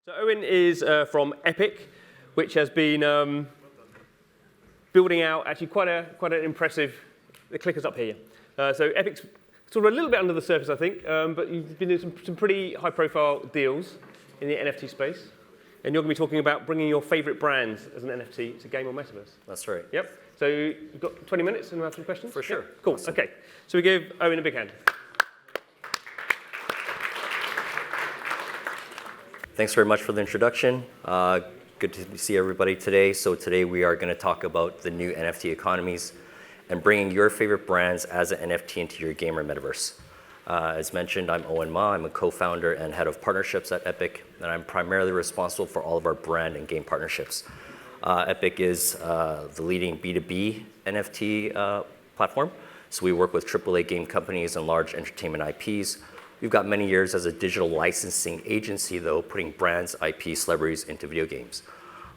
So Owen is from Epik, which has been building out actually quite an impressive. The clicker's up here. So Epik's sort of a little bit under the surface, I think, but you've been doing some pretty high-profile deals in the NFT space, and you're going to be talking about bringing your favorite brands as an NFT to game or Metaverse. That's right. Yep. So you've got 20 minutes and we'll have some questions? For sure. Yep. Cool. Awesome. OK. So we give Owen a big hand. Thanks very much for the introduction. Good to see everybody today. So today we are going to talk about the new NFT economies and bringing your favorite brands as an NFT into your game or Metaverse. As mentioned, I'm Owen Ma. I'm a co-founder and head of partnerships at Epik, and I'm primarily responsible for all of our brand and game partnerships. Epik is the leading B2B NFT platform. So we work with AAA game companies and large entertainment IPs. We've got many years as a digital licensing agency, though, putting brands, IP, celebrities into video games.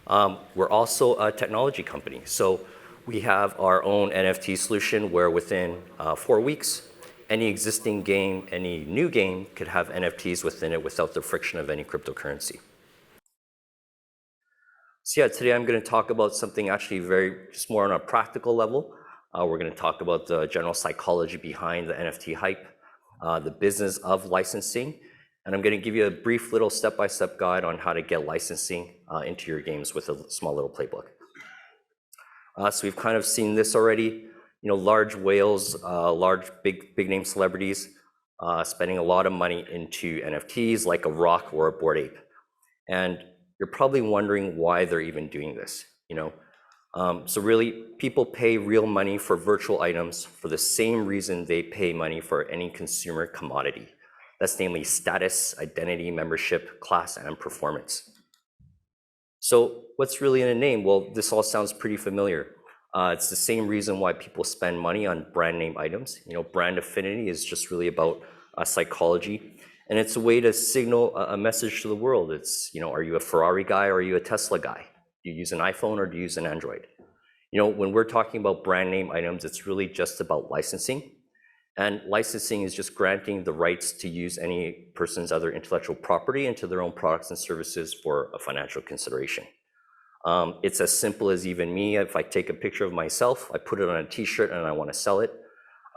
We're also a technology company. So we have our own NFT solution where within 4 weeks, any existing game, any new game could have NFTs within it without the friction of any cryptocurrency. So yeah, today I'm going to talk about something actually just more on a practical level. We're going to talk about the general psychology behind the NFT hype, the business of licensing, and I'm going to give you a brief little step-by-step guide on how to get licensing into your games with a small little playbook. So we've kind of seen this already, large whales, large big name celebrities spending a lot of money into NFTs like a rock or a Bored Ape, and you're probably wondering why they're even doing this. So really, people pay real money for virtual items for the same reason they pay money for any consumer commodity. That's namely status, identity, membership, class, and performance. So what's really in a name? Well, this all sounds pretty familiar. It's the same reason why people spend money on brand name items. Brand affinity is just really about psychology, and it's a way to signal a message to the world. It's, are you a Ferrari guy or are you a Tesla guy? Do you use an iPhone or do you use an Android? When we're talking about brand name items, it's really just about licensing. And licensing is just granting the rights to use any person's other intellectual property into their own products and services for a financial consideration. It's as simple as even me. If I take a picture of myself, I put it on a t-shirt and I want to sell it.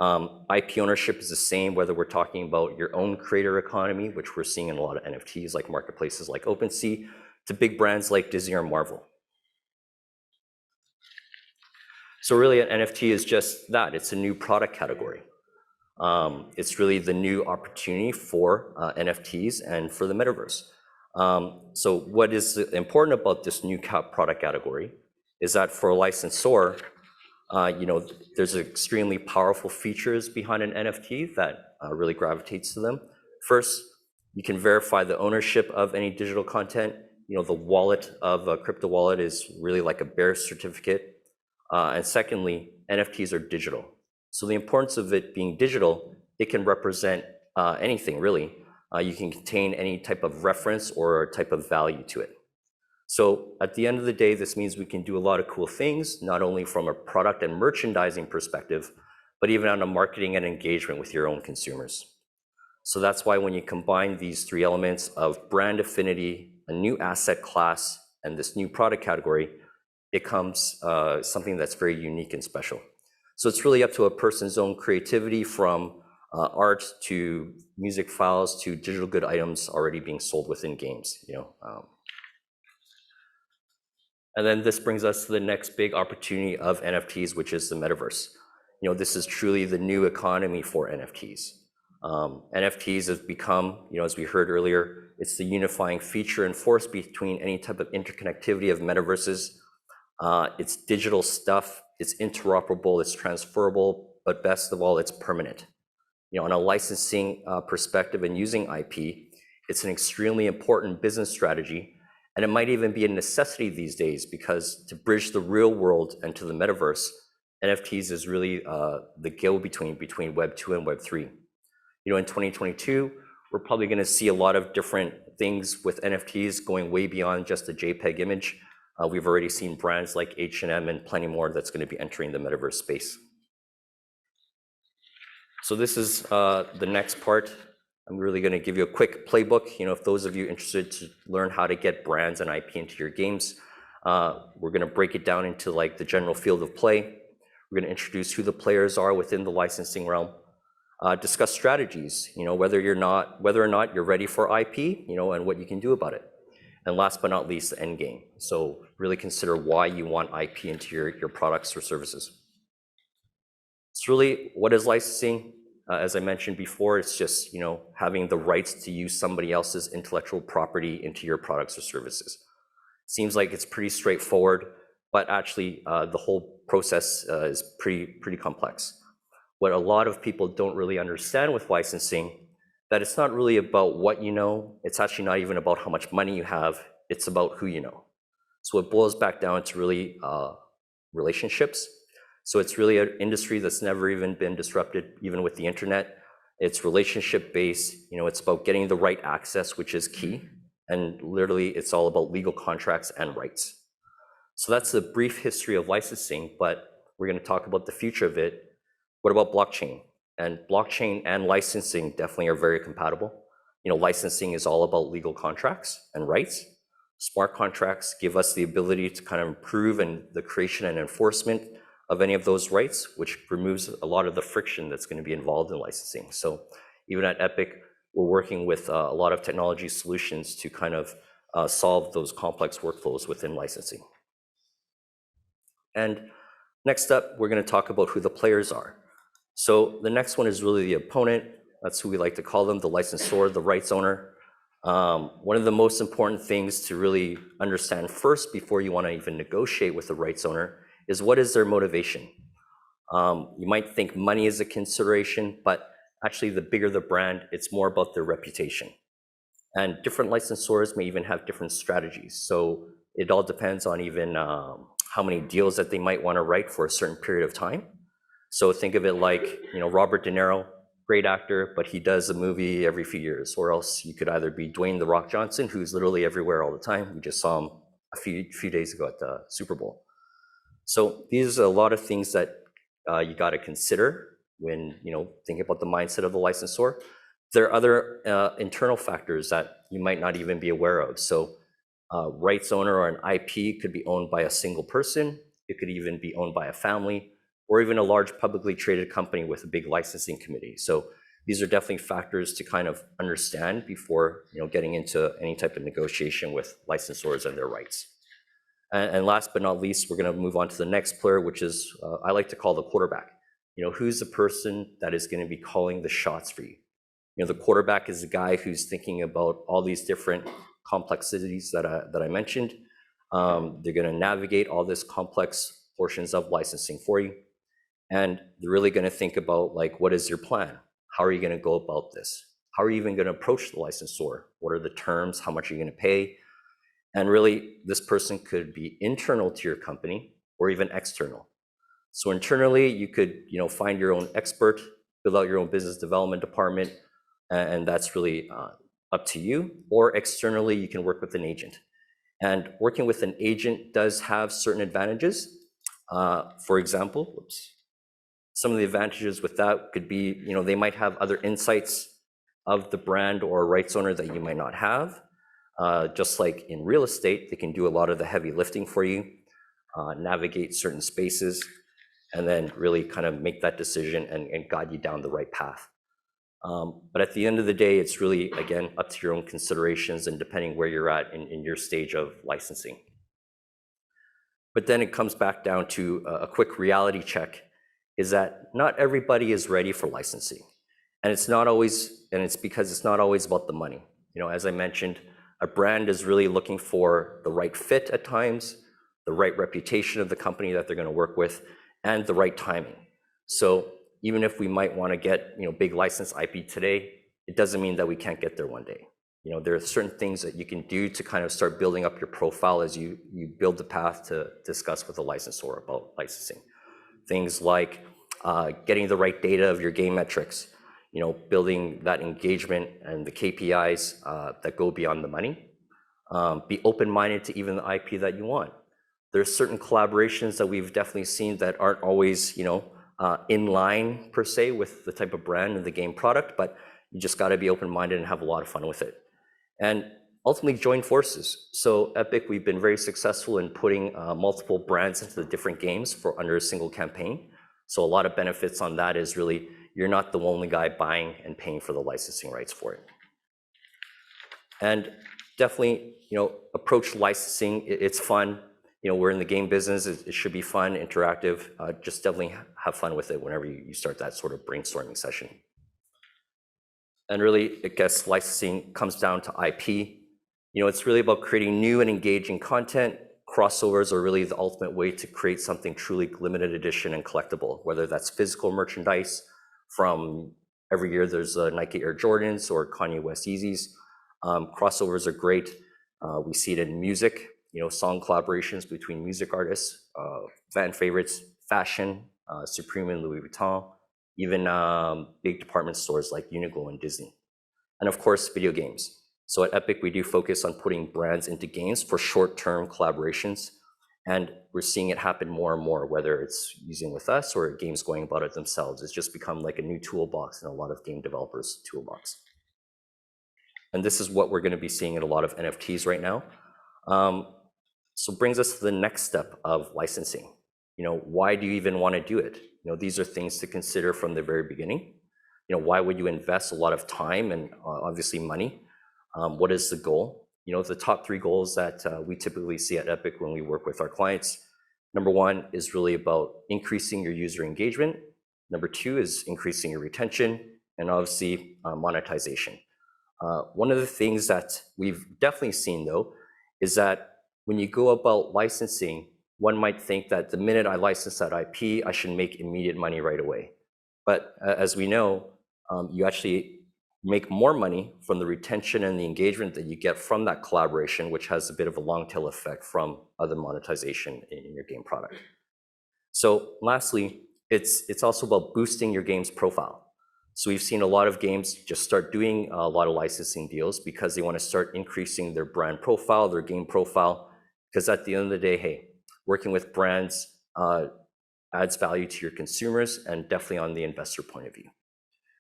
IP ownership is the same, whether we're talking about your own creator economy, which we're seeing in a lot of NFTs like marketplaces like OpenSea, to big brands like Disney or Marvel. So really, an NFT is just that. It's a new product category. It's really the new opportunity for NFTs and for the Metaverse. So what is important about this new product category is that for a licensor, there's extremely powerful features behind an NFT that really gravitates to them. First, you can verify the ownership of any digital content. The wallet of a crypto wallet is really like a bearer certificate. And secondly, NFTs are digital. So the importance of it being digital, it can represent anything, really. You can contain any type of reference or type of value to it. So at the end of the day, this means we can do a lot of cool things, not only from a product and merchandising perspective, but even on a marketing and engagement with your own consumers. So that's why when you combine these three elements of brand affinity, a new asset class, and this new product category, it becomes something that's very unique and special. So it's really up to a person's own creativity, from art to music files to digital good items already being sold within games. And then this brings us to the next big opportunity of NFTs, which is the Metaverse. This is truly the new economy for NFTs. NFTs have become, as we heard earlier, it's the unifying feature and force between any type of interconnectivity of metaverses. It's digital stuff, it's interoperable, it's transferable, but best of all, it's permanent. On a licensing perspective and using IP, it's an extremely important business strategy, and it might even be a necessity these days, because to bridge the real world and to the Metaverse, NFTs is really the go-between Web 2 and Web 3. In 2022, we're probably going to see a lot of different things with NFTs going way beyond just a JPEG image. We've already seen brands like H&M and plenty more that's going to be entering the Metaverse space. So this is the next part. I'm really going to give you a quick playbook. If those of you interested to learn how to get brands and IP into your games, we're going to break it down into like the general field of play. We're going to introduce who the players are within the licensing realm. Discuss strategies, whether or not you're ready for IP, and what you can do about it. And last but not least, the end game. So really consider why you want IP into your products or services. It's really, what is licensing? As I mentioned before, it's just having the rights to use somebody else's intellectual property into your products or services. Seems like it's pretty straightforward, but actually the whole process is pretty complex. What a lot of people don't really understand with licensing, that it's not really about what you know, it's actually not even about how much money you have, it's about who you know. So it boils back down to really relationships. So it's really an industry that's never even been disrupted, even with the internet. It's relationship based, it's about getting the right access, which is key. And literally it's all about legal contracts and rights. So that's a brief history of licensing, but we're going to talk about the future of it. What about blockchain? And blockchain and licensing definitely are very compatible. Licensing is all about legal contracts and rights. Smart contracts give us the ability to kind of improve in the creation and enforcement of any of those rights, which removes a lot of the friction that's going to be involved in licensing. So even at Epik, we're working with a lot of technology solutions to kind of solve those complex workflows within licensing. And next up, we're going to talk about who the players are. So the next one is really the opponent. That's who we like to call them, the licensor, the rights owner. One of the most important things to really understand first before you want to even negotiate with the rights owner is what is their motivation. You might think money is a consideration, but actually the bigger the brand, it's more about their reputation. And different licensors may even have different strategies. So it all depends on even how many deals that they might want to write for a certain period of time. So think of it like, Robert De Niro, great actor, but he does a movie every few years. Or else you could either be Dwayne "The Rock" Johnson, who's literally everywhere all the time. We just saw him a few days ago at the Super Bowl. So these are a lot of things that you got to consider when thinking about the mindset of the licensor. There are other internal factors that you might not even be aware of. So rights owner or an IP could be owned by a single person. It could even be owned by a family, or even a large publicly traded company with a big licensing committee. So these are definitely factors to kind of understand before getting into any type of negotiation with licensors and their rights. And last but not least, we're going to move on to the next player, which is I like to call the quarterback. Who's the person that is going to be calling the shots for you? The quarterback is the guy who's thinking about all these different complexities that I mentioned. They're going to navigate all this complex portions of licensing for you. And they're really going to think about, like, what is your plan? How are you going to go about this? How are you even going to approach the licensor? What are the terms? How much are you going to pay? And really, this person could be internal to your company or even external. So internally, you could find your own expert, build out your own business development department, and that's really up to you. Or externally, you can work with an agent. And working with an agent does have certain advantages. For example, some of the advantages with that could be, they might have other insights of the brand or rights owner that you might not have. Just like in real estate, they can do a lot of the heavy lifting for you, navigate certain spaces, and then really kind of make that decision and guide you down the right path. But at the end of the day, it's really, again, up to your own considerations and depending where you're at in your stage of licensing. But then it comes back down to a quick reality check, is that not everybody is ready for licensing. And it's because it's not always about the money. As I mentioned, a brand is really looking for the right fit at times, the right reputation of the company that they're going to work with, and the right timing. So even if we might want to get big license IP today, it doesn't mean that we can't get there one day. There are certain things that you can do to kind of start building up your profile as you build the path to discuss with a licensor about licensing. Things like getting the right data of your game metrics, building that engagement and the KPIs that go beyond the money. Be open-minded to even the IP that you want. There's certain collaborations that we've definitely seen that aren't always, in line per se with the type of brand and the game product, but You just got to be open-minded and have a lot of fun with it. And ultimately join forces. So Epik, we've been very successful in putting multiple brands into the different games for under a single campaign. So a lot of benefits on that is really, you're not the only guy buying and paying for the licensing rights for it. And definitely, approach licensing, it's fun. We're in the game business, it should be fun, interactive. Just definitely have fun with it whenever you start that sort of brainstorming session. And really, I guess licensing comes down to IP. It's really about creating new and engaging content. Crossovers are really the ultimate way to create something truly limited edition and collectible, whether that's physical merchandise from every year there's Nike Air Jordans or Kanye West Yeezys. Crossovers are great. We see it in music, song collaborations between music artists, fan favorites, fashion, Supreme and Louis Vuitton, even big department stores like Uniqlo and Disney. And of course, video games. So at Epik, we do focus on putting brands into games for short-term collaborations. And we're seeing it happen more and more, whether it's using with us or games going about it themselves. It's just become like a new toolbox in a lot of game developers' toolbox. And this is what we're going to be seeing in a lot of NFTs right now. So brings us to the next step of licensing. Why do you even want to do it? These are things to consider from the very beginning. Why would you invest a lot of time and obviously money? What is the goal? The top 3 goals that we typically see at Epik when we work with our clients. Number 1 is really about increasing your user engagement. Number 2 is increasing your retention, and obviously monetization. One of the things that we've definitely seen, though, is that when you go about licensing, one might think that the minute I license that IP, I should make immediate money right away. But as we know, you actually make more money from the retention and the engagement that you get from that collaboration, which has a bit of a long tail effect from other monetization in your game product. So lastly, it's also about boosting your game's profile. So we've seen a lot of games just start doing a lot of licensing deals because they want to start increasing their brand profile, their game profile, because at the end of the day, hey, working with brands adds value to your consumers and definitely on the investor point of view.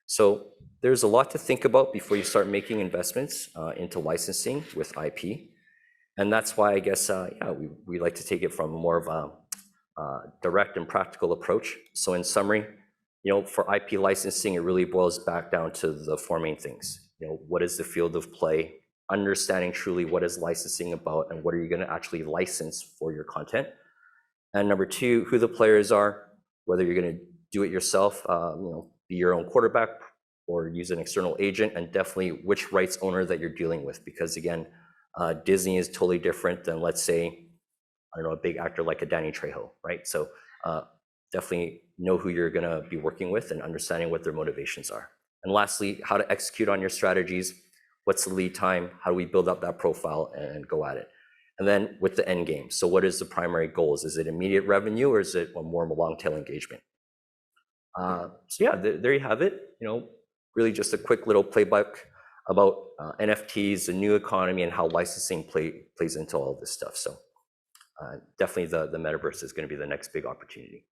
So there's a lot to think about before you start making investments into licensing with IP. And that's why I guess, we like to take it from more of a direct and practical approach. So in summary, for IP licensing, it really boils back down to the 4 main things. What is the field of play? Understanding truly what is licensing about and what are you going to actually license for your content. And number 2, who the players are, whether you're going to do it yourself, be your own quarterback or use an external agent, and definitely which rights owner that you're dealing with. Because again, Disney is totally different than, let's say, a big actor like a Danny Trejo, right? So definitely know who you're gonna be working with and understanding what their motivations are. And lastly, how to execute on your strategies. What's the lead time? How do we build up that profile and go at it? And then with the end game. So what is the primary goals? Is it immediate revenue or is it more of a long tail engagement? So yeah, there you have it. Really just a quick little playbook about NFTs, the new economy, and how licensing plays into all of this stuff. So definitely the metaverse is going to be the next big opportunity.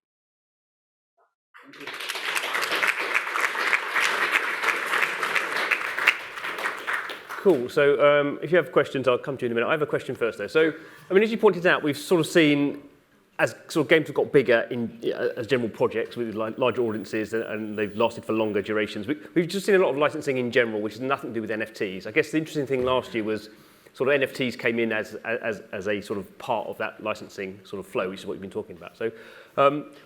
Cool. So if you have questions, I'll come to you in a minute. I have a question first, though. So, as you pointed out, we've sort of seen, as sort of games have got bigger as general projects with larger audiences and they've lasted for longer durations, we've just seen a lot of licensing in general, which has nothing to do with NFTs. I guess the interesting thing last year was sort of NFTs came in as a sort of part of that licensing sort of flow, which is what you've been talking about. So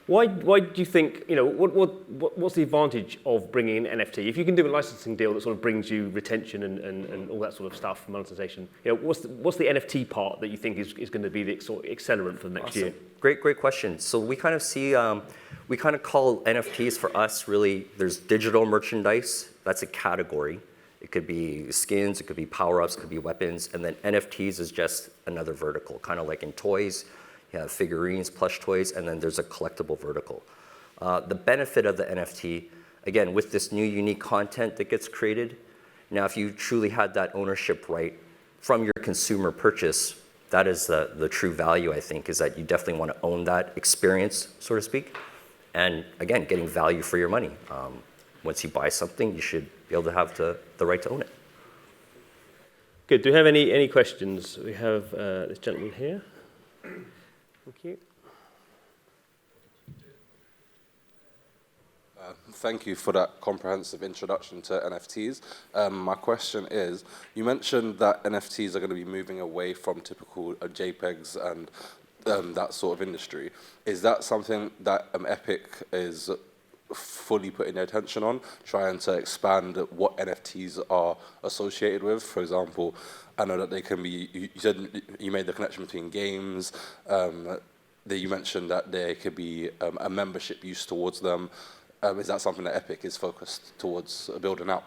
why do you think, what's the advantage of bringing in NFT? If you can do a licensing deal that sort of brings you retention and all that sort of stuff, monetization, what's the NFT part that you think is going to be the sort of accelerant for the next year? Great question. So we kind of see, we kind of call NFTs for us really, there's digital merchandise, that's a category. It could be skins, it could be power-ups, it could be weapons, and then NFTs is just another vertical, kind of like in toys. You have figurines, plush toys, and then there's a collectible vertical. The benefit of the NFT, again, with this new unique content that gets created, now if you truly had that ownership right from your consumer purchase, that is the true value, I think, is that you definitely want to own that experience, so to speak, and again, getting value for your money. once you buy something, you should be able to have the right to own it. Good. Do we have any questions? We have this gentleman here. Thank you. Thank you for that comprehensive introduction to NFTs. My question is, you mentioned that NFTs are going to be moving away from typical JPEGs and that sort of industry. Is that something that Epik is fully putting their attention on, trying to expand what NFTs are associated with? For example, I know that they can be, you said you made the connection between games, that you mentioned that there could be a membership use towards them. Is that something that Epik is focused towards building out?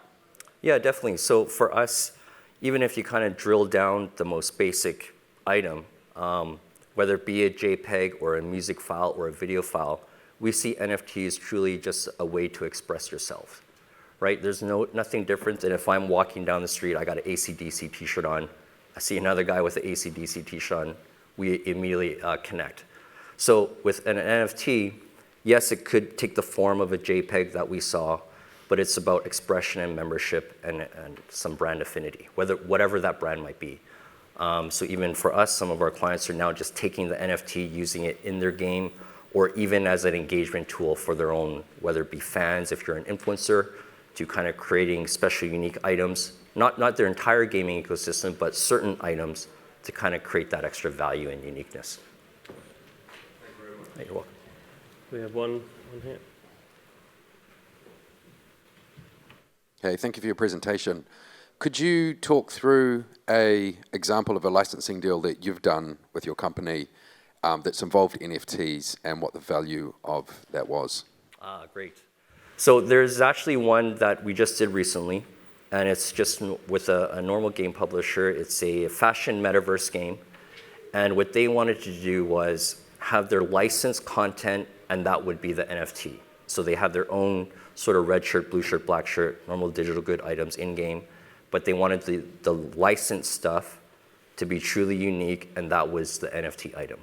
Yeah, definitely. So for us, even if you kind of drill down the most basic item, whether it be a JPEG or a music file or a video file, we see NFTs truly just a way to express yourself, right? There's nothing different than if I'm walking down the street, I got an AC/DC t-shirt on, I see another guy with an AC/DC t-shirt on, we immediately connect. So with an NFT, yes, it could take the form of a JPEG that we saw, but it's about expression and membership and some brand affinity, whatever that brand might be. So even for us, some of our clients are now just taking the NFT, using it in their game, or even as an engagement tool for their own, whether it be fans, if you're an influencer, to kind of creating special unique items, not their entire gaming ecosystem, but certain items to kind of create that extra value and uniqueness. Thank you very much. You're welcome. We have one here. Okay, thank you for your presentation. Could you talk through an example of a licensing deal that you've done with your company that's involved NFTs and what the value of that was? Great. So there's actually one that we just did recently, and it's just with a normal game publisher. It's a fashion metaverse game, and what they wanted to do was have their licensed content, and that would be the NFT. So they have their own sort of red shirt, blue shirt, black shirt, normal digital good items in-game, but they wanted the licensed stuff to be truly unique, and that was the NFT item.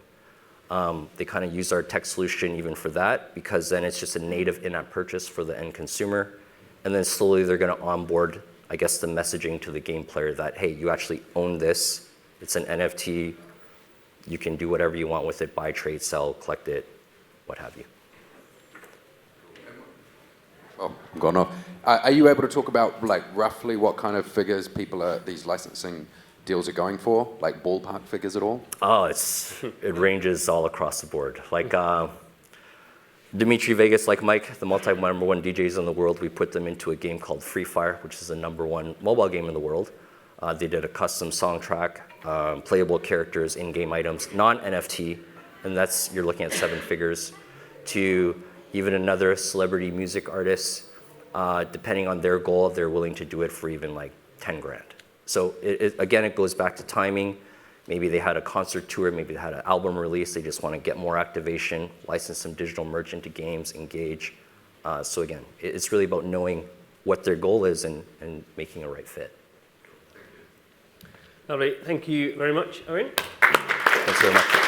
They kind of used our tech solution even for that, because then it's just a native in-app purchase for the end consumer. And then slowly they're going to onboard, I guess, the messaging to the game player that, hey, you actually own this. It's an NFT. You can do whatever you want with it, buy, trade, sell, collect it, what have you. Oh, I'm gone off. Are you able to talk about, like, roughly what kind of figures these licensing deals are going for, like ballpark figures at all? Oh, it ranges all across the board. Like Dimitri Vegas, like Mike, the number one DJs in the world, we put them into a game called Free Fire, which is the #1 mobile game in the world. They did a custom song track, playable characters, in-game items, non-NFT, and you're looking at 7 figures, to even another celebrity music artist. Depending on their goal, they're willing to do it for even like 10 grand. So again, it goes back to timing. Maybe they had a concert tour, maybe they had an album release, they just want to get more activation, license some digital merch into games, engage. So again, it's really about knowing what their goal is and making a right fit. Lovely. Thank you very much, Owen. Thanks very much.